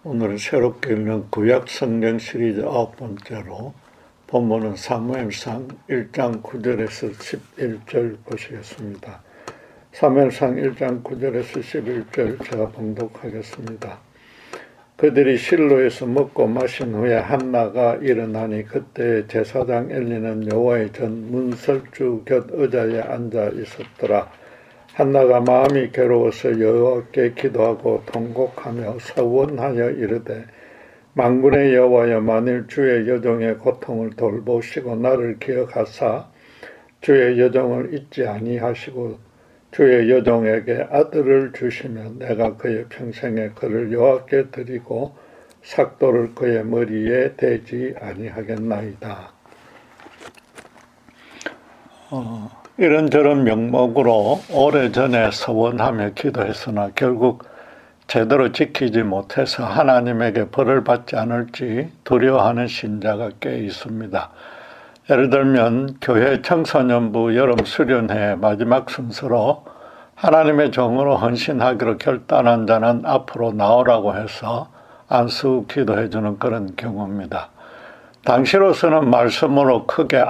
오늘은 새롭게 읽는 구약 성경 시리즈 9번째로 본문은 사무엘상 1장 9절에서 11절 보시겠습니다. 사무엘상 1장 9절에서 11절 제가 봉독하겠습니다. 그들이 실로에서 먹고 마신 후에 한나가 일어나니 그때 제사장 엘리는 여호와의 전 문설주 곁 의자에 앉아 있었더라. 한나가 마음이 괴로워서 여호와께 기도하고 통곡하며 서원하여 이르되 만군의 여호와여, 만일 주의 여종의 고통을 돌보시고 나를 기억하사 주의 여종을 잊지 아니하시고 주의 여종에게 아들을 주시면 내가 그의 평생에 그를 여호와께 드리고 삭도를 그의 머리에 대지 아니하겠나이다. 이런저런 명목으로 오래전에 서원하며 기도했으나 결국 제대로 지키지 못해서 하나님에게 벌을 받지 않을지 두려워하는 신자가 꽤 있습니다. 예를 들면 교회 청소년부 여름 수련회 마지막 순서로 하나님의 종으로 헌신하기로 결단한 자는 앞으로 나오라고 해서 안수 기도해주는 그런 경우입니다. 당시로서는 말씀으로 크게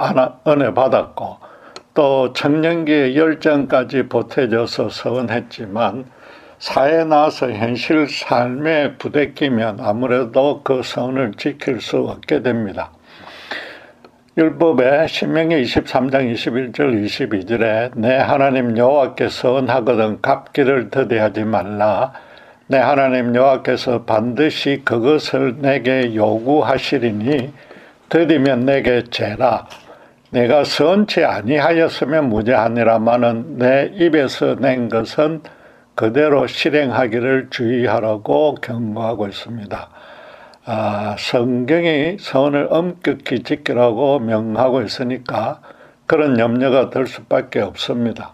은혜 받았고 또 청년기의 열정까지 보태져서 서원했지만 사회에 나와서 현실 삶에 부대끼면 아무래도 그 선을 지킬 수 없게 됩니다. 율법에 신명기 23장 21절 22절에 내 하나님 여호와께 서원하거든 갚기를 더디하지 말라. 내 하나님 여호와께서 반드시 그것을 내게 요구하시리니 더디면 내게 죄라. 내가 선치 아니하였으면 무죄하니라마는 내 입에서 낸 것은 그대로 실행하기를 주의하라고 경고하고 있습니다. 성경이 선을 엄격히 지키라고 명하고 있으니까 그런 염려가 들 수밖에 없습니다.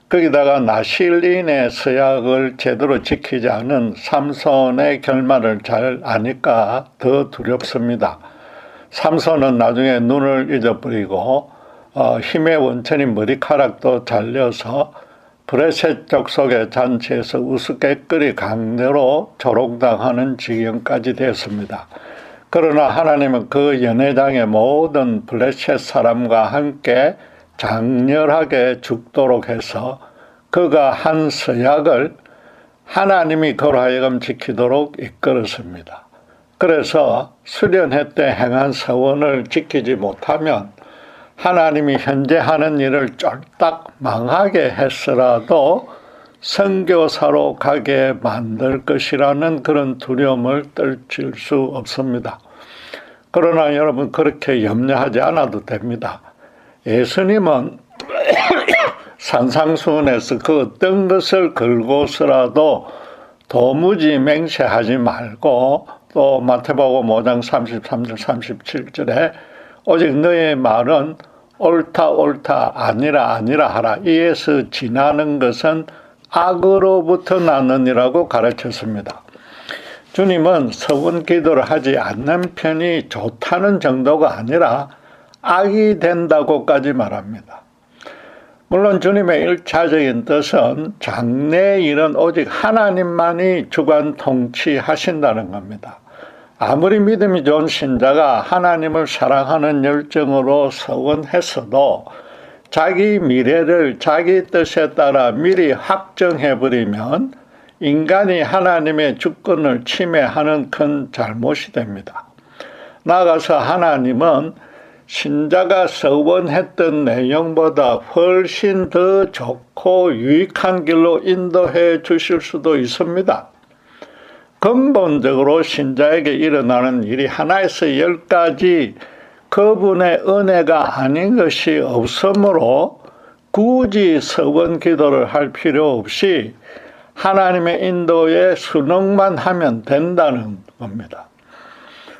거기다가 나실린의 서약을 제대로 지키지 않은 삼손의 결말을 잘 아니까 더 두렵습니다. 삼손은 나중에 눈을 잊어버리고 힘의 원천인 머리카락도 잘려서 브레셋 족속의 잔치에서 우스갯거리 강제로 조롱당하는 지경까지 됐습니다. 그러나 하나님은 그 연회장의 모든 블레셋 사람과 함께 장렬하게 죽도록 해서 그가 한 서약을 하나님이 그로 하여금 지키도록 이끌었습니다. 그래서 수련회 때 행한 서원을 지키지 못하면 하나님이 현재 하는 일을 쫄딱 망하게 했으라도 선교사로 가게 만들 것이라는 그런 두려움을 떨칠 수 없습니다. 그러나 여러분 그렇게 염려하지 않아도 됩니다. 예수님은 산상수훈에서 그 어떤 것을 걸고서라도 도무지 맹세하지 말고 또 마태복음 5장 33절 37절에 오직 너의 말은 옳다 옳다 아니라 아니라 하라. 이에서 지나는 것은 악으로부터 나느니라고 가르쳤습니다. 주님은 서원 기도를 하지 않는 편이 좋다는 정도가 아니라 악이 된다고까지 말합니다. 물론 주님의 1차적인 뜻은 장래의 일은 오직 하나님만이 주관 통치하신다는 겁니다. 아무리 믿음이 좋은 신자가 하나님을 사랑하는 열정으로 서원했어도 자기 미래를 자기 뜻에 따라 미리 확정해버리면 인간이 하나님의 주권을 침해하는 큰 잘못이 됩니다. 나아가서 하나님은 신자가 서원했던 내용보다 훨씬 더 좋고 유익한 길로 인도해 주실 수도 있습니다. 근본적으로 신자에게 일어나는 일이 하나에서 10가지 그분의 은혜가 아닌 것이 없으므로 굳이 서원 기도를 할 필요 없이 하나님의 인도에 순응만 하면 된다는 겁니다.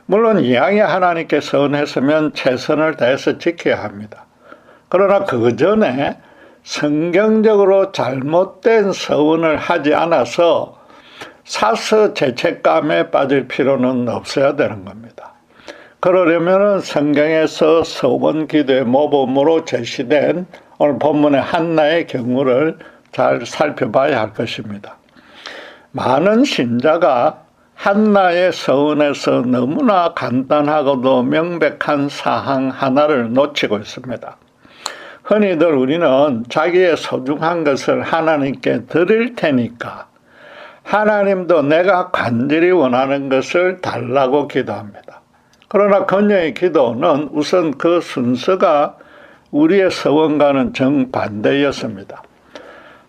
물론 이왕에 하나님께 서원했으면 최선을 다해서 지켜야 합니다. 그러나 그 전에 성경적으로 잘못된 서원을 하지 않아서 사서 죄책감에 빠질 필요는 없어야 되는 겁니다. 그러려면 성경에서 서원 기도의 모범으로 제시된 오늘 본문의 한나의 경우를 잘 살펴봐야 할 것입니다. 많은 신자가 한나의 서원에서 너무나 간단하고도 명백한 사항 하나를 놓치고 있습니다. 흔히들 우리는 자기의 소중한 것을 하나님께 드릴 테니까 하나님도 내가 간절히 원하는 것을 달라고 기도합니다. 그러나 그녀의 기도는 우선 그 순서가 우리의 서원과는 정반대였습니다.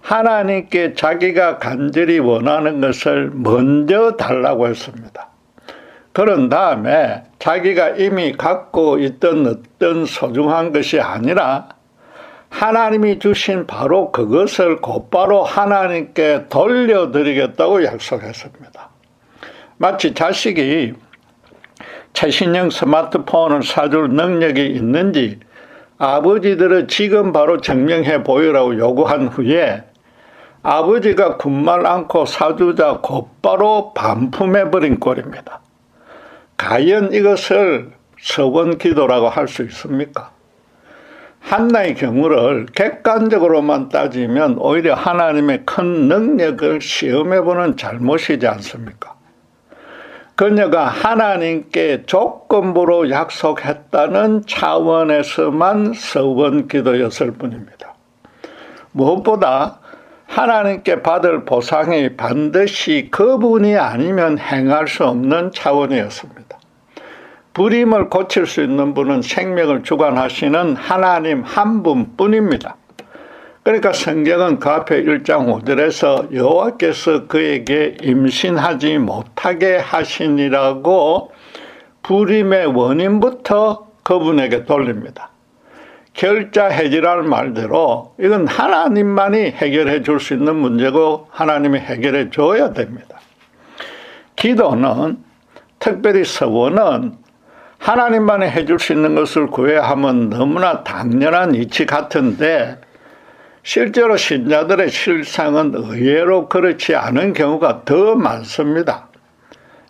하나님께 자기가 간절히 원하는 것을 먼저 달라고 했습니다. 그런 다음에 자기가 이미 갖고 있던 어떤 소중한 것이 아니라 하나님이 주신 바로 그것을 곧바로 하나님께 돌려드리겠다고 약속했습니다. 마치 자식이 최신형 스마트폰을 사줄 능력이 있는지 아버지들은 지금 바로 증명해 보이라고 요구한 후에 아버지가 군말 않고 사주자 곧바로 반품해버린 꼴입니다. 과연 이것을 서원 기도라고 할 수 있습니까? 한나의 경우를 객관적으로만 따지면 오히려 하나님의 큰 능력을 시험해보는 잘못이지 않습니까? 그녀가 하나님께 조건부로 약속했다는 차원에서만 서원 기도였을 뿐입니다. 무엇보다 하나님께 받을 보상이 반드시 그분이 아니면 행할 수 없는 차원이었습니다. 불임을 고칠 수 있는 분은 생명을 주관하시는 하나님 한 분뿐입니다. 그러니까 성경은 그 앞에 1장 5절에서 여호와께서 그에게 임신하지 못하게 하시니라고 불임의 원인부터 그분에게 돌립니다. 결자해지랄 말대로 이건 하나님만이 해결해 줄 수 있는 문제고 하나님이 해결해 줘야 됩니다. 기도는, 특별히 서원은 하나님만이 해줄 수 있는 것을 구해야 하면 너무나 당연한 이치 같은데 실제로 신자들의 실상은 의외로 그렇지 않은 경우가 더 많습니다.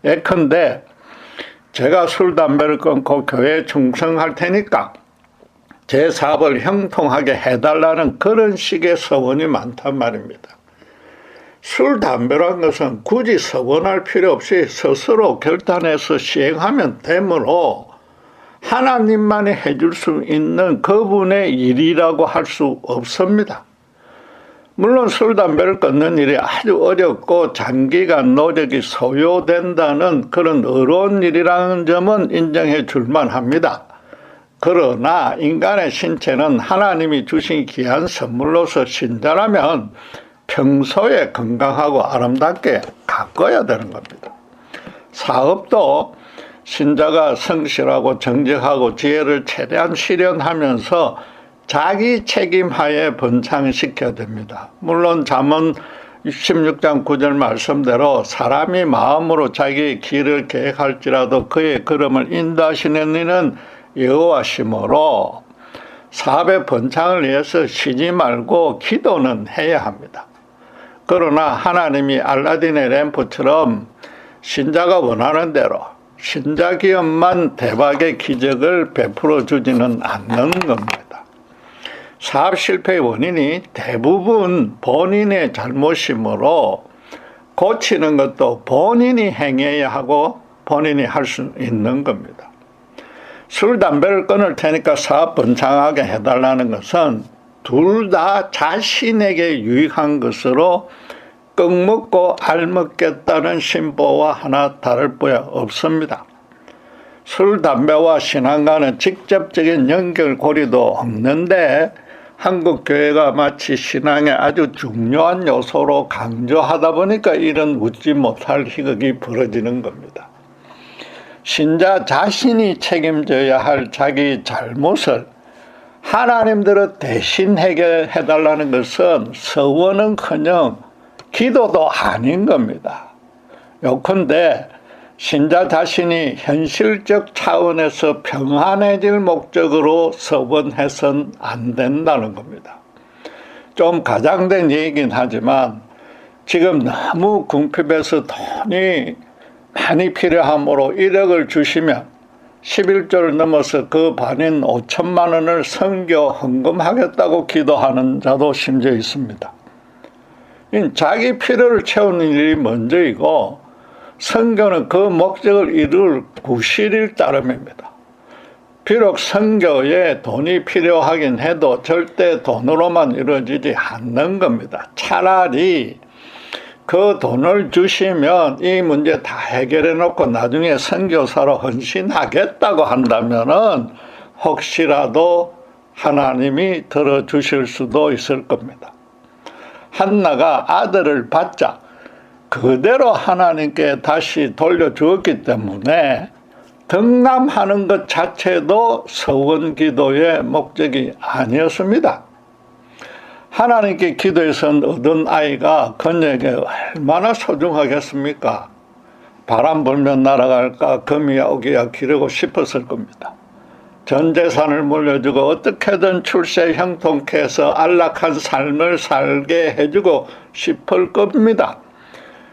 예컨대 제가 술, 담배를 끊고 교회에 충성할 테니까 제 사업을 형통하게 해달라는 그런 식의 서원이 많단 말입니다. 술, 담배란 것은 굳이 서원할 필요 없이 스스로 결단해서 시행하면 되므로 하나님만이 해줄 수 있는 그분의 일이라고 할 수 없습니다. 물론 술, 담배를 끊는 일이 아주 어렵고 장기간 노력이 소요된다는 그런 어려운 일이라는 점은 인정해 줄만 합니다. 그러나 인간의 신체는 하나님이 주신 귀한 선물로서 신자라면 평소에 건강하고 아름답게 가꿔야 되는 겁니다. 사업도 신자가 성실하고 정직하고 지혜를 최대한 실현하면서 자기 책임하에 번창시켜야 됩니다. 물론 잠언 16장 9절 말씀대로 사람이 마음으로 자기의 길을 계획할지라도 그의 걸음을 인도하시는 이는 여호와시므로 사업의 번창을 위해서 쉬지 말고 기도는 해야 합니다. 그러나 하나님이 알라딘의 램프처럼 신자가 원하는 대로 신자 기업만 대박의 기적을 베풀어 주지는 않는 겁니다. 사업 실패의 원인이 대부분 본인의 잘못이므로 고치는 것도 본인이 행해야 하고 본인이 할 수 있는 겁니다. 술, 담배를 끊을 테니까 사업 번창하게 해달라는 것은 둘 다 자신에게 유익한 것으로 꺽먹고 알먹겠다는 심보와 하나 다를 바가 없습니다. 술, 담배와 신앙과는 직접적인 연결고리도 없는데 한국 교회가 마치 신앙의 아주 중요한 요소로 강조하다 보니까 이런 웃지 못할 희극이 벌어지는 겁니다. 신자 자신이 책임져야 할 자기 잘못을 하나님들은 대신 해결해달라는 것은 서원은커녕 기도도 아닌 겁니다. 요컨대 신자 자신이 현실적 차원에서 평안해질 목적으로 서원해서는 안 된다는 겁니다. 좀 가장된 얘기긴 하지만 지금 너무 궁핍해서 돈이 많이 필요하므로 1억을 주시면 11조를 넘어서 그 반인 5천만 원을 선교 헌금하겠다고 기도하는 자도 심지어 있습니다. 자기 필요를 채우는 일이 먼저이고 선교는 그 목적을 이룰 구실일 따름입니다. 비록 선교에 돈이 필요하긴 해도 절대 돈으로만 이루어지지 않는 겁니다. 차라리 그 돈을 주시면 이 문제 다 해결해 놓고 나중에 선교사로 헌신하겠다고 한다면은 혹시라도 하나님이 들어주실 수도 있을 겁니다. 한나가 아들을 받자 그대로 하나님께 다시 돌려주었기 때문에 등남하는 것 자체도 서원 기도의 목적이 아니었습니다. 하나님께 기도해서 얻은 아이가 그녀에게 얼마나 소중하겠습니까? 바람 불면 날아갈까 금이야 오기야 기르고 싶었을 겁니다. 전 재산을 물려주고 어떻게든 출세 형통케 해서 안락한 삶을 살게 해주고 싶을 겁니다.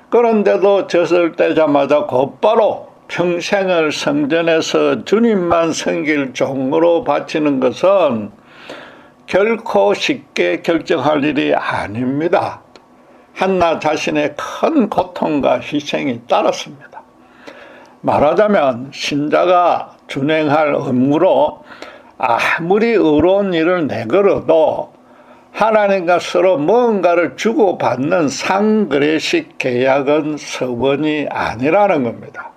그런데도 젖을 떼자마자 곧바로 평생을 성전에서 주님만 섬길 종으로 바치는 것은 결코 쉽게 결정할 일이 아닙니다. 한나 자신의 큰 고통과 희생이 따랐습니다. 말하자면 신자가 준행할 업무로 아무리 의로운 일을 내걸어도 하나님과 서로 뭔가를 주고받는 상거래식 계약은 서원이 아니라는 겁니다.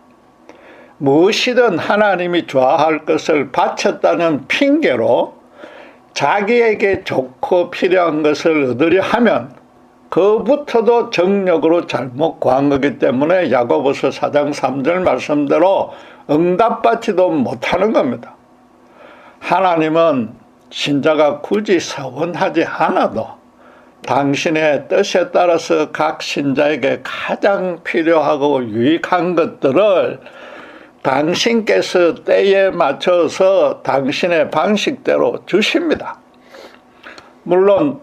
무엇이든 하나님이 좋아할 것을 바쳤다는 핑계로 자기에게 좋고 필요한 것을 얻으려 하면 그부터도 정력으로 잘못 구한 거기 때문에 야고보서 4장 3절 말씀대로 응답받지도 못하는 겁니다. 하나님은 신자가 굳이 서원하지 않아도 당신의 뜻에 따라서 각 신자에게 가장 필요하고 유익한 것들을 당신께서 때에 맞춰서 당신의 방식대로 주십니다. 물론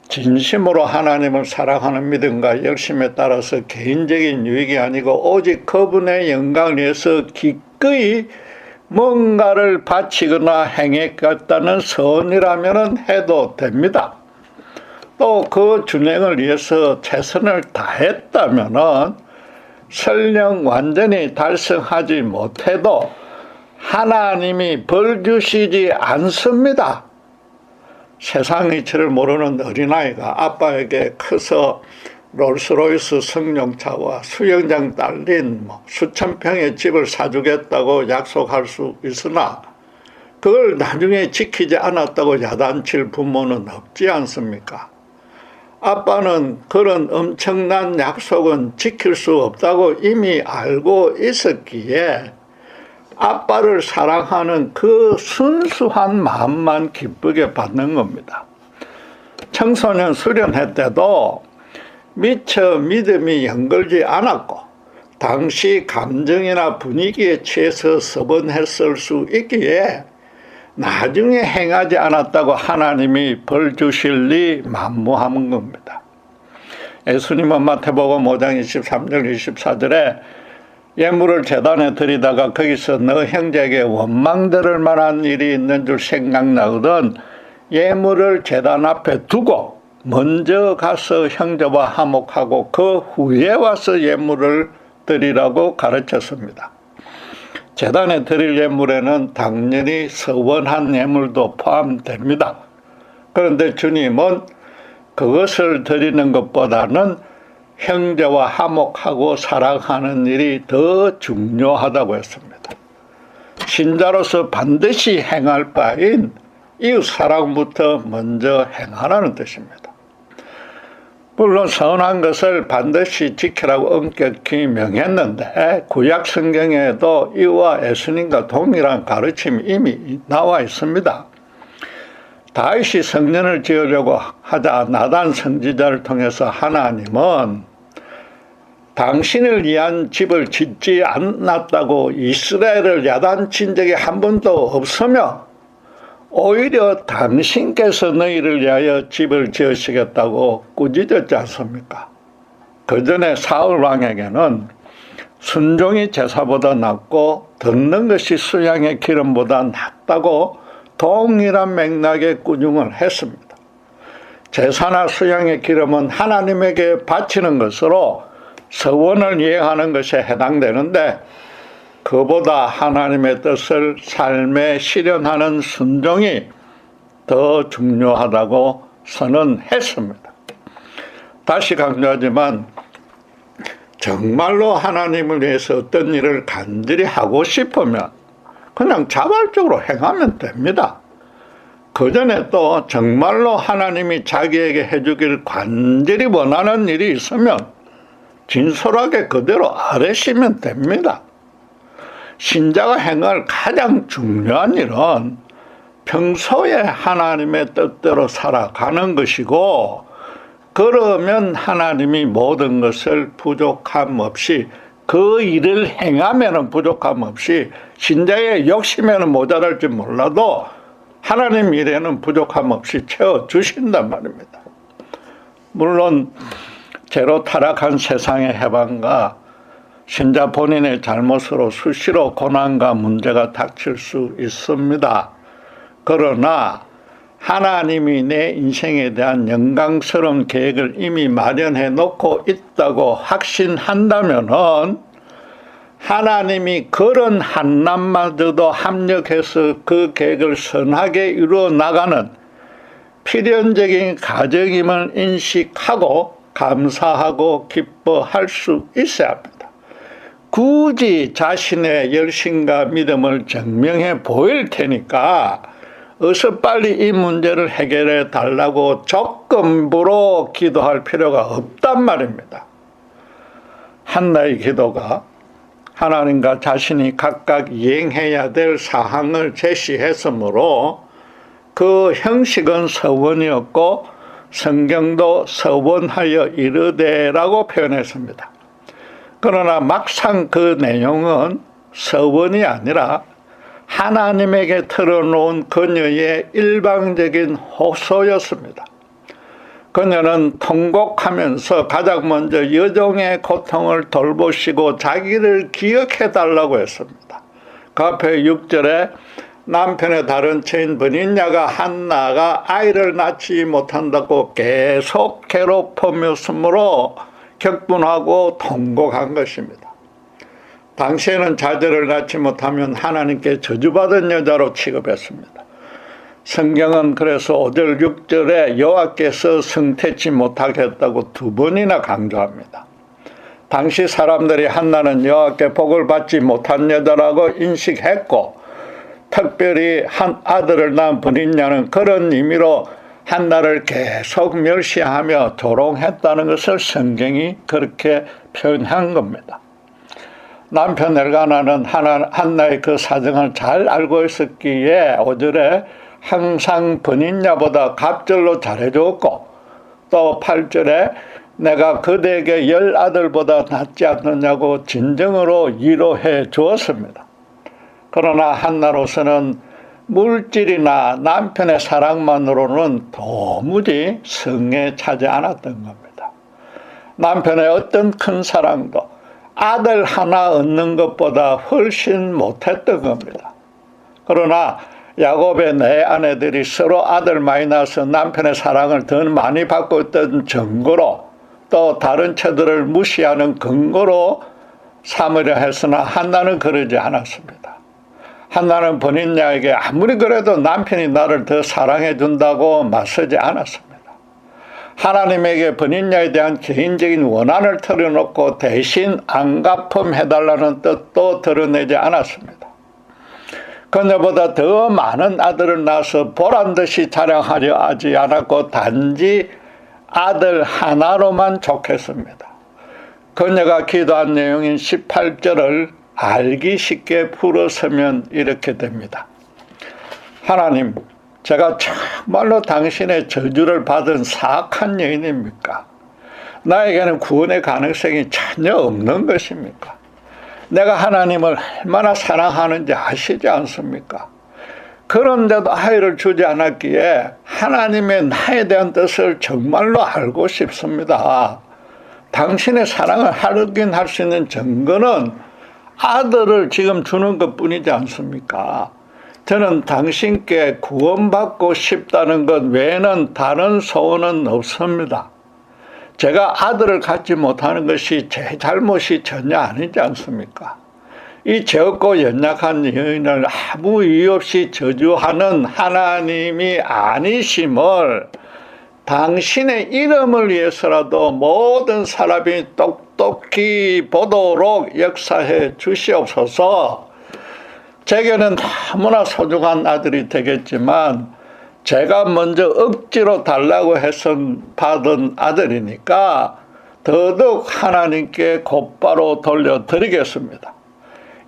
진심으로 하나님을 사랑하는 믿음과 열심에 따라서 개인적인 유익이 아니고 오직 그분의 영광을 위해서 기꺼이 뭔가를 바치거나 행했겠다는 선이라면 해도 됩니다. 또 그 준행을 위해서 최선을 다했다면 설령 완전히 달성하지 못해도 하나님이 벌 주시지 않습니다. 세상 이치를 모르는 어린아이가 아빠에게 커서 롤스로이스 승용차와 수영장 딸린 수천 평의 집을 사주겠다고 약속할 수 있으나 그걸 나중에 지키지 않았다고 야단칠 부모는 없지 않습니까? 아빠는 그런 엄청난 약속은 지킬 수 없다고 이미 알고 있었기에 아빠를 사랑하는 그 순수한 마음만 기쁘게 받는 겁니다. 청소년 수련회 때도 미처 믿음이 연결지 않았고 당시 감정이나 분위기에 취해서 서번했을 수 있기에 나중에 행하지 않았다고 하나님이 벌 주실 리 만무한 겁니다. 예수님은 마태복음 5장 23절 24절에 예물을 제단에 드리다가 거기서 너 형제에게 원망들을 만한 일이 있는 줄 생각나거든 예물을 제단 앞에 두고 먼저 가서 형제와 화목하고 그 후에 와서 예물을 드리라고 가르쳤습니다. 제단에 드릴 예물에는 당연히 서원한 예물도 포함됩니다. 그런데 주님은 그것을 드리는 것보다는 형제와 화목하고 사랑하는 일이 더 중요하다고 했습니다. 신자로서 반드시 행할 바인 이웃 사랑부터 먼저 행하라는 뜻입니다. 물론 선한 것을 반드시 지키라고 엄격히 명했는데 구약 성경에도 이와 예수님과 동일한 가르침이 이미 나와 있습니다. 다윗이 성전을 지으려고 하자 나단 선지자를 통해서 하나님은 당신을 위한 집을 짓지 않았다고 이스라엘을 야단친 적이 한 번도 없으며 오히려 당신께서 너희를 위하여 집을 지으시겠다고 꾸짖었지 않습니까? 그 전에 사울 왕에게는 순종이 제사보다 낫고 듣는 것이 수양의 기름보다 낫다고 동일한 맥락의 꾸중을 했습니다. 제사나 수양의 기름은 하나님에게 바치는 것으로 서원을 이행하는 것에 해당되는데 그보다 하나님의 뜻을 삶에 실현하는 순종이 더 중요하다고 선언했습니다. 다시 강조하지만 정말로 하나님을 위해서 어떤 일을 간절히 하고 싶으면 그냥 자발적으로 행하면 됩니다. 그 전에 또 정말로 하나님이 자기에게 해주길 간절히 원하는 일이 있으면 진솔하게 그대로 아뢰시면 됩니다. 신자가 행할 가장 중요한 일은 평소에 하나님의 뜻대로 살아가는 것이고, 그러면 하나님이 모든 것을 부족함 없이, 그 일을 행하면 부족함 없이, 신자의 욕심에는 모자랄지 몰라도 하나님 일에는 부족함 없이 채워주신단 말입니다. 물론 죄로 타락한 세상의 해방과 신자 본인의 잘못으로 수시로 고난과 문제가 닥칠 수 있습니다. 그러나 하나님이 내 인생에 대한 영광스러운 계획을 이미 마련해 놓고 있다고 확신한다면은 하나님이 그런 한낱마저도 합력해서 그 계획을 선하게 이루어 나가는 필연적인 과정임을 인식하고 감사하고 기뻐할 수 있어야 합니다. 굳이 자신의 열심과 믿음을 증명해 보일 테니까 어서 빨리 이 문제를 해결해 달라고 조건부로 기도할 필요가 없단 말입니다. 한나의 기도가 하나님과 자신이 각각 이행해야 될 사항을 제시했으므로 그 형식은 서원이었고 성경도 서원하여 이르되라고 표현했습니다. 그러나 막상 그 내용은 서원이 아니라 하나님에게 털어놓은 그녀의 일방적인 호소였습니다. 그녀는 통곡하면서 가장 먼저 여종의 고통을 돌보시고 자기를 기억해달라고 했습니다. 그 앞에 6절에 남편의 다른 처인 브닛냐가 한나가 아이를 낳지 못한다고 계속 괴롭히면서므로 격분하고 통곡한 것입니다. 당시에는 자녀를 낳지 못하면 하나님께 저주받은 여자로 취급했습니다. 성경은 그래서 5절 6절에 여호와께서 성태치 못하게 했다고 2번이나 강조합니다. 당시 사람들이 한나는 여호와께 복을 받지 못한 여자라고 인식했고, 특별히 한 아들을 낳은 브닛냐는 그런 의미로 한나를 계속 멸시하며 조롱했다는 것을 성경이 그렇게 표현한 겁니다. 남편 엘가나는 한나의 그 사정을 잘 알고 있었기에 5절에 항상 브닛냐보다 갑절로 잘해줬고, 또 8절에 내가 그대에게 10아들보다 낫지 않느냐고 진정으로 위로해 주었습니다. 그러나 한나로서는 물질이나 남편의 사랑만으로는 도무지 성에 차지 않았던 겁니다. 남편의 어떤 큰 사랑도 아들 하나 얻는 것보다 훨씬 못했던 겁니다. 그러나 야곱의 네 아내들이 서로 아들 많이 낳아서 남편의 사랑을 더 많이 받고 있던 증거로, 또 다른 처들을 무시하는 근거로 삼으려 했으나 한나는 그러지 않았습니다. 한나는 브닛냐에게 아무리 그래도 남편이 나를 더 사랑해 준다고 맞서지 않았습니다. 하나님에게 브닛냐에 대한 개인적인 원한을 털어놓고 대신 안갚음해달라는 뜻도 드러내지 않았습니다. 그녀보다 더 많은 아들을 낳아서 보란듯이 자랑하려 하지 않았고 단지 아들 하나로만 족했습니다. 그녀가 기도한 내용인 18절을 알기 쉽게 풀어서면 이렇게 됩니다. 하나님, 제가 정말로 당신의 저주를 받은 사악한 여인입니까? 나에게는 구원의 가능성이 전혀 없는 것입니까? 내가 하나님을 얼마나 사랑하는지 아시지 않습니까? 그런데도 아이를 주지 않았기에 하나님의 나에 대한 뜻을 정말로 알고 싶습니다. 당신의 사랑을 확인할 수 있는 증거는 아들을 지금 주는 것뿐이지 않습니까? 저는 당신께 구원받고 싶다는 것 외에는 다른 소원은 없습니다. 제가 아들을 갖지 못하는 것이 제 잘못이 전혀 아니지 않습니까? 이 죄없고 연약한 여인을 아무 이유 없이 저주하는 하나님이 아니심을 당신의 이름을 위해서라도 모든 사람이 똑똑히 보도록 역사해 주시옵소서. 제게는 너무나 소중한 아들이 되겠지만 제가 먼저 억지로 달라고 해서 받은 아들이니까 더더욱 하나님께 곧바로 돌려드리겠습니다.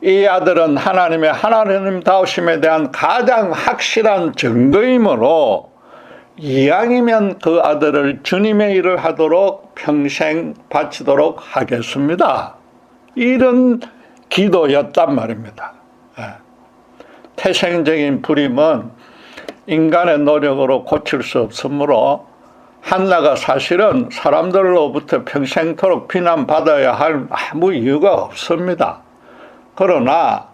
이 아들은 하나님의 하나님다우심에 대한 가장 확실한 증거이므로 이왕이면 그 아들을 주님의 일을 하도록 평생 바치도록 하겠습니다. 이런 기도였단 말입니다. 태생적인 불임은 인간의 노력으로 고칠 수 없으므로 한나가 사실은 사람들로부터 평생토록 비난받아야 할 아무 이유가 없습니다. 그러나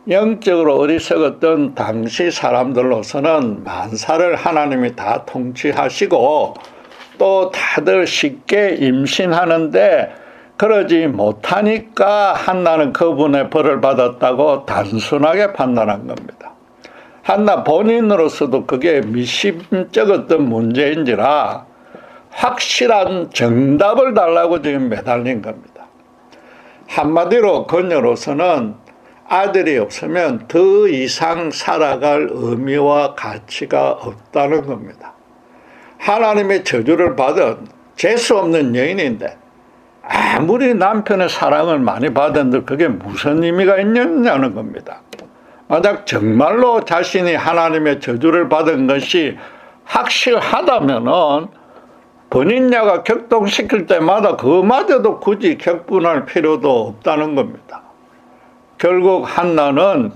영적으로 어리석었던 당시 사람들로서는 만사를 하나님이 다 통치하시고 또 다들 쉽게 임신하는데 그러지 못하니까 한나는 그분의 벌을 받았다고 단순하게 판단한 겁니다. 한나 본인으로서도 그게 미심쩍 어떤 문제인지라 확실한 정답을 달라고 지금 매달린 겁니다. 한마디로 그녀로서는 아들이 없으면 더 이상 살아갈 의미와 가치가 없다는 겁니다. 하나님의 저주를 받은 재수 없는 여인인데 아무리 남편의 사랑을 많이 받았는데 그게 무슨 의미가 있느냐는 겁니다. 만약 정말로 자신이 하나님의 저주를 받은 것이 확실하다면은 본인야가 격동시킬 때마다 그마저도 굳이 격분할 필요도 없다는 겁니다. 결국 한나는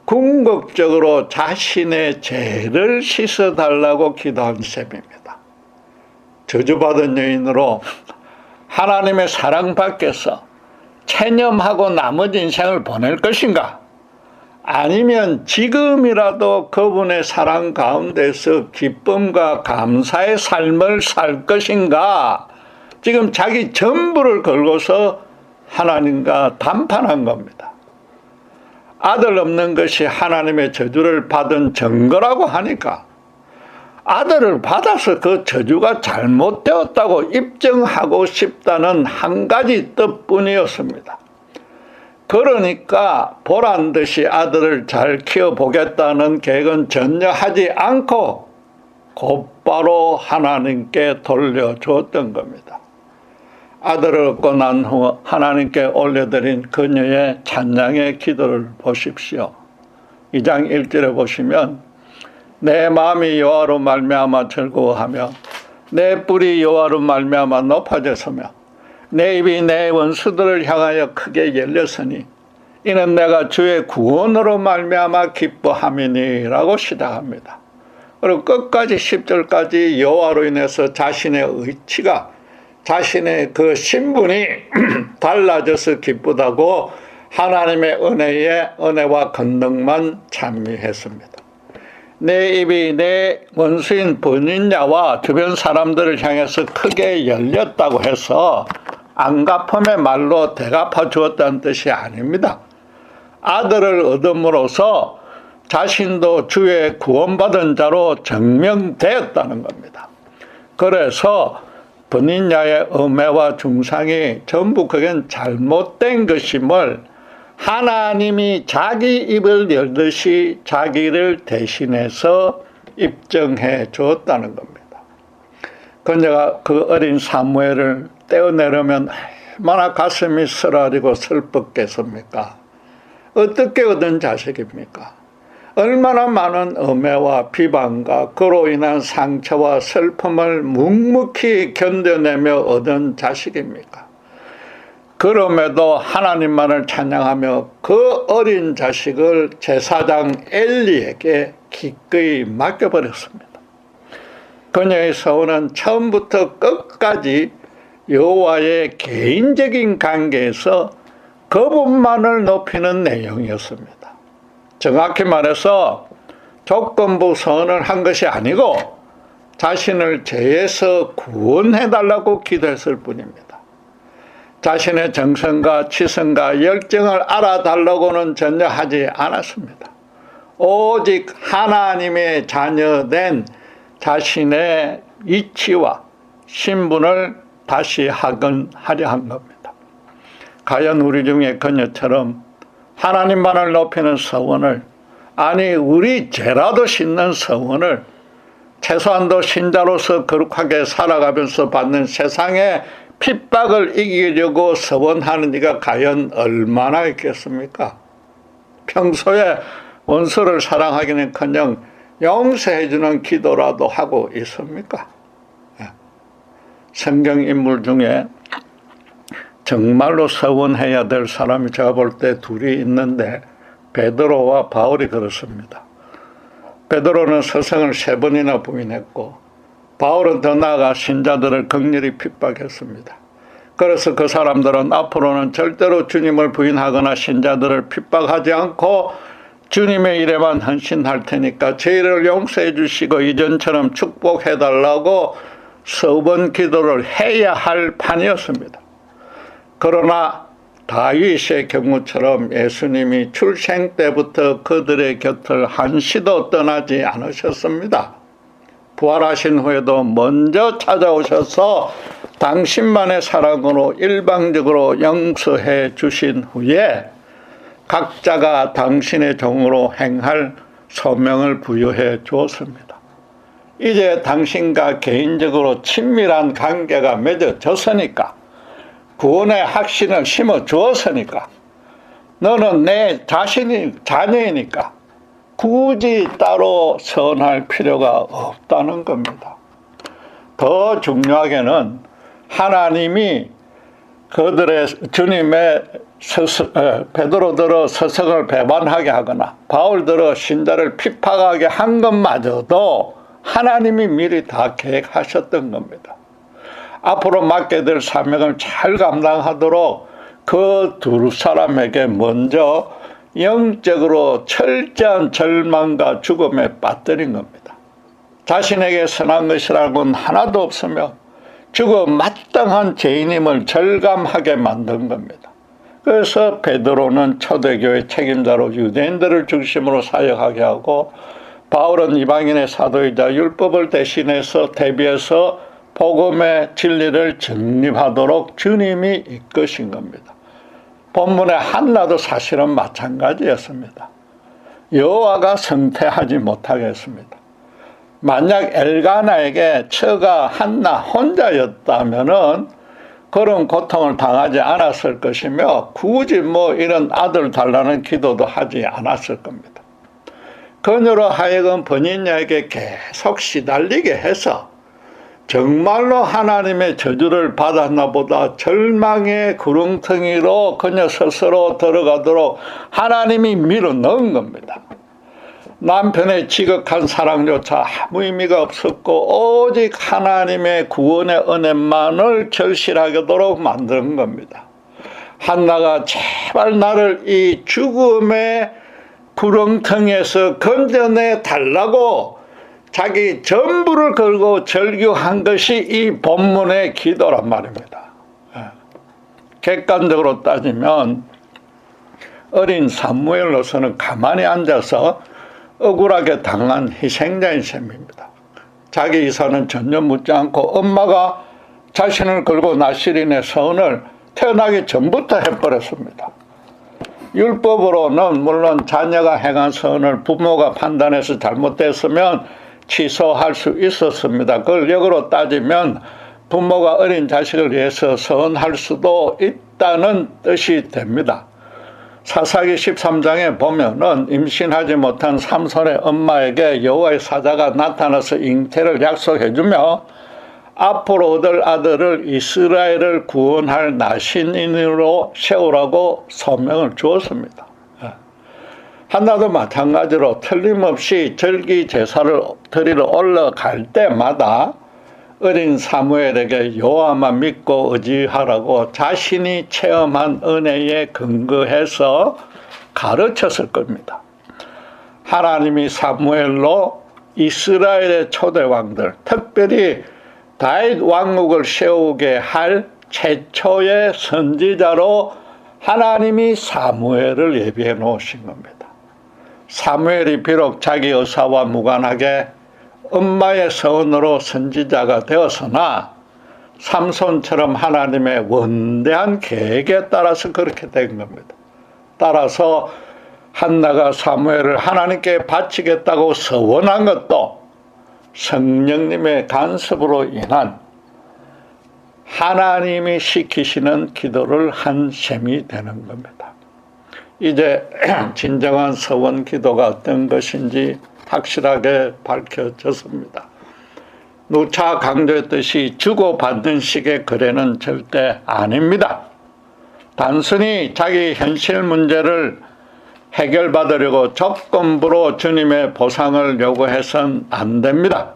궁극적으로 자신의 죄를 씻어달라고 기도한 셈입니다. 저주받은 여인으로 하나님의 사랑 밖에서 체념하고 나머지 인생을 보낼 것인가? 아니면 지금이라도 그분의 사랑 가운데서 기쁨과 감사의 삶을 살 것인가? 지금 자기 전부를 걸고서 하나님과 담판한 겁니다. 아들 없는 것이 하나님의 저주를 받은 증거라고 하니까 아들을 받아서 그 저주가 잘못되었다고 입증하고 싶다는 한 가지 뜻뿐이었습니다. 그러니까 보란듯이 아들을 잘 키워보겠다는 계획은 전혀 하지 않고 곧바로 하나님께 돌려주었던 겁니다. 아들을 얻고 난 후 하나님께 올려드린 그녀의 찬양의 기도를 보십시오. 2장 1절에 보시면 내 마음이 여호와로 말미암아 즐거워하며 내 뿔이 여호와로 말미암아 높아졌으며 내 입이 내 원수들을 향하여 크게 열렸으니 이는 내가 주의 구원으로 말미암아 기뻐함이니라고 시작합니다. 그리고 끝까지 10절까지 여호와로 인해서 자신의 의치가 자신의 그 신분이 달라져서 기쁘다고 하나님의 은혜와 권능만 찬미했습니다. 내 입이 내 원수인 본인야와 주변 사람들을 향해서 크게 열렸다고 해서 안갚음의 말로 대갚아 주었다는 뜻이 아닙니다. 아들을 얻음으로써 자신도 주의 구원받은 자로 증명되었다는 겁니다. 그래서 본인야의 음해와 중상이 전부 그건 잘못된 것임을 하나님이 자기 입을 열듯이 자기를 대신해서 입증해 주었다는 겁니다. 그녀가 그 어린 사무엘을 떼어내려면 얼마나 가슴이 쓰라리고 슬펐겠습니까? 어떻게 얻은 자식입니까? 얼마나 많은 음해와 비방과 그로 인한 상처와 슬픔을 묵묵히 견뎌내며 얻은 자식입니까? 그럼에도 하나님만을 찬양하며 그 어린 자식을 제사장 엘리에게 기꺼이 맡겨버렸습니다. 그녀의 서원은 처음부터 끝까지 여호와의 개인적인 관계에서 그분만을 높이는 내용이었습니다. 정확히 말해서 조건부 서원을 한 것이 아니고 자신을 죄에서 구원해달라고 기도했을 뿐입니다. 자신의 정성과 치성과 열정을 알아달라고는 전혀 하지 않았습니다. 오직 하나님의 자녀된 자신의 이치와 신분을 다시 하려 한 겁니다. 과연 우리 중에 그녀처럼 하나님만을 높이는 서원을, 아니 우리 죄라도 씻는 서원을 최소한도 신자로서 거룩하게 살아가면서 받는 세상의 핍박을 이기려고 서원하는 이가 과연 얼마나 있겠습니까? 평소에 원수를 사랑하기는커녕 용서해주는 기도라도 하고 있습니까? 성경 인물 중에 정말로 서원해야 될 사람이 제가 볼 때 둘이 있는데 베드로와 바울이 그렇습니다. 베드로는 스승을 3번이나 부인했고 바울은 더 나아가 신자들을 극렬히 핍박했습니다. 그래서 그 사람들은 앞으로는 절대로 주님을 부인하거나 신자들을 핍박하지 않고 주님의 일에만 헌신할 테니까 죄를 용서해 주시고 이전처럼 축복해달라고 서번 기도를 해야 할 판이었습니다. 그러나 다윗의 경우처럼 예수님이 출생 때부터 그들의 곁을 한시도 떠나지 않으셨습니다. 부활하신 후에도 먼저 찾아오셔서 당신만의 사랑으로 일방적으로 용서해 주신 후에 각자가 당신의 종으로 행할 소명을 부여해 주었습니다. 이제 당신과 개인적으로 친밀한 관계가 맺어졌으니까, 구원의 확신을 심어 주었으니까, 너는 내 자녀이니까 굳이 따로 서운할 필요가 없다는 겁니다. 더 중요하게는 하나님이 그들의 주님의 베드로들의 서성을 배반하게 하거나 바울들의 신자를 핍박하게 한 것마저도 하나님이 미리 다 계획하셨던 겁니다. 앞으로 맡게 될 사명을 잘 감당하도록 그 두 사람에게 먼저 영적으로 철저한 절망과 죽음에 빠뜨린 겁니다. 자신에게 선한 것이라고는 하나도 없으며 죽어 마땅한 죄인임을 절감하게 만든 겁니다. 그래서 베드로는 초대교회 책임자로 유대인들을 중심으로 사역하게 하고 바울은 이방인의 사도이자 율법을 대신해서 대비해서 복음의 진리를 정립하도록 주님이 이끄신 겁니다. 본문의 한나도 사실은 마찬가지였습니다. 여호와가 성태하지 못하게 했습니다. 만약 엘가나에게 처가 한나 혼자였다면은 그런 고통을 당하지 않았을 것이며 굳이 이런 아들 달라는 기도도 하지 않았을 겁니다. 그녀로 하여금 번인녀에게 계속 시달리게 해서 정말로 하나님의 저주를 받았나 보다 절망의 구렁텅이로 그녀 스스로 들어가도록 하나님이 밀어넣은 겁니다. 남편의 지극한 사랑조차 아무 의미가 없었고 오직 하나님의 구원의 은혜만을 절실하게도록 만드는 겁니다. 한나가 제발 나를 이 죽음의 구렁텅이에서 건져내 달라고 자기 전부를 걸고 절규한 것이 이 본문의 기도란 말입니다. 객관적으로 따지면 어린 사무엘로서는 가만히 앉아서 억울하게 당한 희생자인 셈입니다. 자기 이사는 전혀 묻지 않고 엄마가 자신을 걸고 나시린의 서원을 태어나기 전부터 해버렸습니다. 율법으로는 물론 자녀가 행한 서원을 부모가 판단해서 잘못됐으면 취소할 수 있었습니다. 그걸 역으로 따지면 부모가 어린 자식을 위해서 서원할 수도 있다는 뜻이 됩니다. 사사기 13장에 보면은 임신하지 못한 삼손의 엄마에게 여호와의 사자가 나타나서 잉태를 약속해주며 앞으로 얻을 아들을 이스라엘을 구원할 나신인으로 세우라고 소명을 주었습니다. 한나도 마찬가지로 틀림없이 절기 제사를 드리러 올라갈 때마다 어린 사무엘에게 여호와만 믿고 의지하라고 자신이 체험한 은혜에 근거해서 가르쳤을 겁니다. 하나님이 사무엘로 이스라엘의 초대 왕들, 특별히 다윗 왕국을 세우게 할 최초의 선지자로 하나님이 사무엘을 예비해 놓으신 겁니다. 사무엘이 비록 자기 의사와 무관하게 엄마의 서원으로 선지자가 되었으나 삼손처럼 하나님의 원대한 계획에 따라서 그렇게 된 겁니다. 따라서 한나가 사무엘을 하나님께 바치겠다고 서원한 것도 성령님의 간섭으로 인한 하나님이 시키시는 기도를 한 셈이 되는 겁니다. 이제 진정한 서원 기도가 어떤 것인지 확실하게 밝혀졌습니다. 누차 강조했듯이 주고받는 식의 거래는 절대 아닙니다. 단순히 자기 현실 문제를 해결받으려고 조건부로 주님의 보상을 요구해서는 안 됩니다.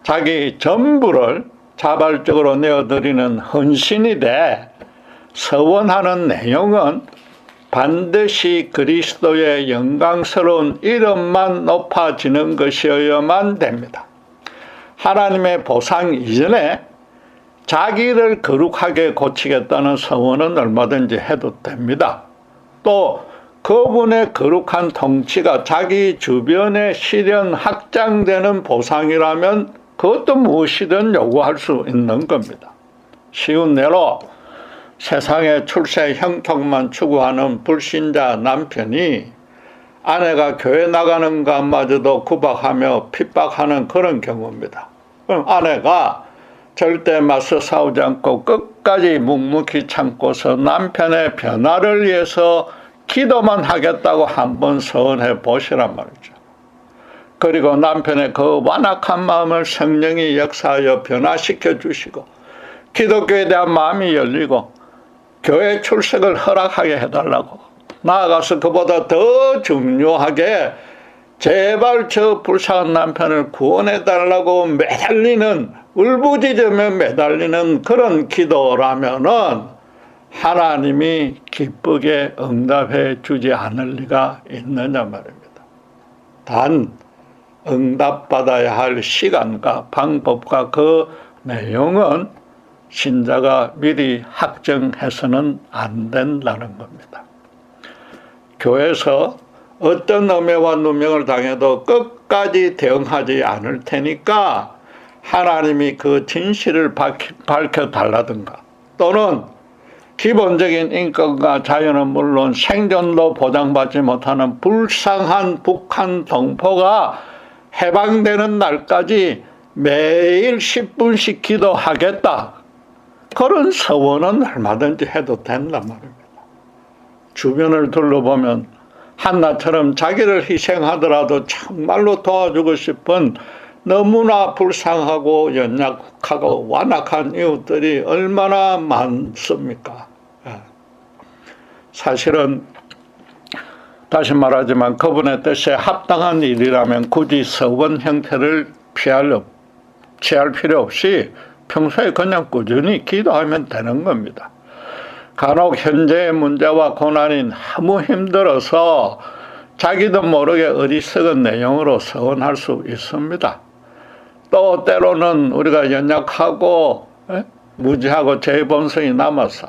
자기 전부를 자발적으로 내어드리는 헌신이 돼 서원하는 내용은 반드시 그리스도의 영광스러운 이름만 높아지는 것이어야만 됩니다. 하나님의 보상 이전에 자기를 거룩하게 고치겠다는 서원은 얼마든지 해도 됩니다. 또 그분의 거룩한 통치가 자기 주변에 실현 확장되는 보상이라면 그것도 무엇이든 요구할 수 있는 겁니다. 쉬운 예로 세상의 출세 형통만 추구하는 불신자 남편이 아내가 교회 나가는 것마저도 구박하며 핍박하는 그런 경우입니다. 그럼 아내가 절대 맞서 싸우지 않고 끝까지 묵묵히 참고서 남편의 변화를 위해서 기도만 하겠다고 한번 서원해 보시란 말이죠. 그리고 남편의 그 완악한 마음을 성령이 역사하여 변화시켜 주시고 기독교에 대한 마음이 열리고 교회 출석을 허락하게 해달라고, 나아가서 그보다 더 중요하게 제발 저 불쌍한 남편을 구원해달라고 매달리는, 울부짖으며 매달리는 그런 기도라면은 하나님이 기쁘게 응답해 주지 않을 리가 있느냐 말입니다. 단 응답받아야 할 시간과 방법과 그 내용은 신자가 미리 확정해서는 안 된다는 겁니다. 교회에서 어떤 음해와 누명을 당해도 끝까지 대응하지 않을 테니까 하나님이 그 진실을 밝혀달라든가, 또는 기본적인 인권과 자유는 물론 생존도 보장받지 못하는 불쌍한 북한 동포가 해방되는 날까지 매일 10분씩 기도하겠다, 그런 서원은 얼마든지 해도 된단 말입니다. 주변을 둘러보면 한나처럼 자기를 희생하더라도 정말로 도와주고 싶은 너무나 불쌍하고 연약하고 완악한 이웃들이 얼마나 많습니까? 사실은 다시 말하지만 그분의 뜻에 합당한 일이라면 굳이 서원 형태를 취할 필요 없이 평소에 그냥 꾸준히 기도하면 되는 겁니다. 간혹 현재의 문제와 고난이 너무 힘들어서 자기도 모르게 어리석은 내용으로 서원할 수 있습니다. 또 때로는 우리가 연약하고 무지하고 죄범성이 남아서,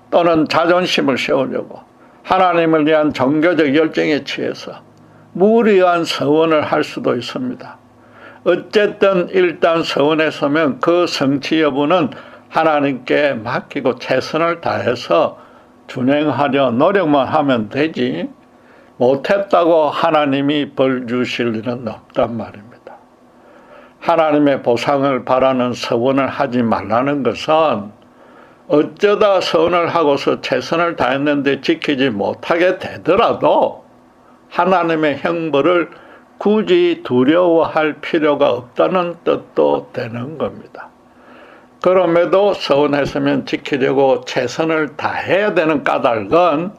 또는 자존심을 세우려고 하나님을 위한 종교적 열정에 취해서 무리한 서원을 할 수도 있습니다. 어쨌든 일단 서원에 서면 그 성취 여부는 하나님께 맡기고 최선을 다해서 준행하려 노력만 하면 되지, 못했다고 하나님이 벌 주실 일은 없단 말입니다. 하나님의 보상을 바라는 서원을 하지 말라는 것은 어쩌다 서원을 하고서 최선을 다했는데 지키지 못하게 되더라도 하나님의 형벌을 굳이 두려워할 필요가 없다는 뜻도 되는 겁니다. 그럼에도 서원했으면 지키려고 최선을 다해야 되는 까닭은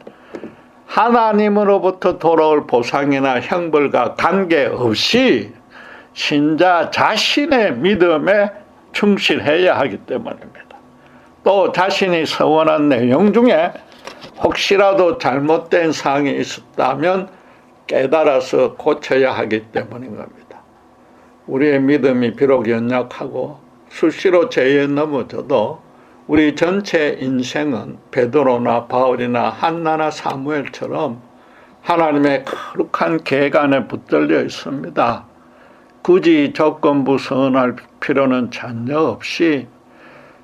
하나님으로부터 돌아올 보상이나 형벌과 관계없이 신자 자신의 믿음에 충실해야 하기 때문입니다. 또 자신이 서원한 내용 중에 혹시라도 잘못된 사항이 있었다면 깨달아서 고쳐야 하기 때문인 겁니다. 우리의 믿음이 비록 연약하고 수시로 죄에 넘어져도 우리 전체 인생은 베드로나 바울이나 한나나 사무엘처럼 하나님의 거룩한 계획 안에 붙들려 있습니다. 굳이 조건부 서원할 필요는 전혀 없이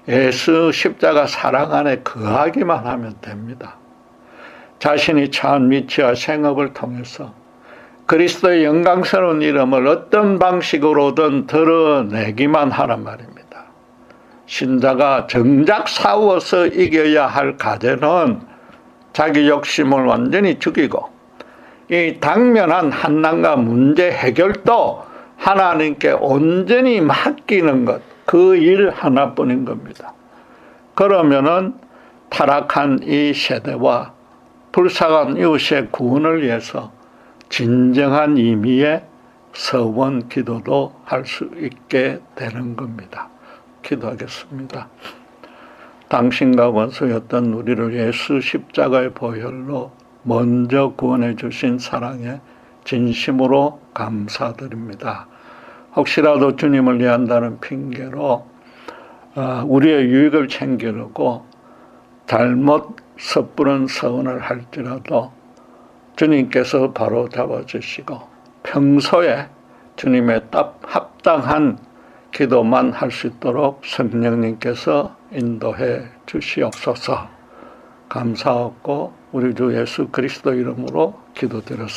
예수 십자가 사랑 안에 거하기만 하면 됩니다. 자신이 처한 위치와 생업을 통해서 그리스도의 영광스러운 이름을 어떤 방식으로든 드러내기만 하란 말입니다. 신자가 정작 싸워서 이겨야 할 과제는 자기 욕심을 완전히 죽이고 이 당면한 한난과 문제 해결도 하나님께 온전히 맡기는 것, 그 일 하나뿐인 겁니다. 그러면은 타락한 이 세대와 불쌍한 이웃의 구원을 위해서 진정한 의미의 서원 기도도 할 수 있게 되는 겁니다. 기도하겠습니다. 당신과 원수였던 우리를 예수 십자가의 보혈로 먼저 구원해 주신 사랑에 진심으로 감사드립니다. 혹시라도 주님을 위한다는 핑계로 우리의 유익을 챙기려고 잘못 섣부른 서원을 할지라도 주님께서 바로 잡아주시고 평소에 주님의 합당한 기도만 할 수 있도록 성령님께서 인도해 주시옵소서. 감사하고 우리 주 예수 그리스도 이름으로 기도드렸습니다.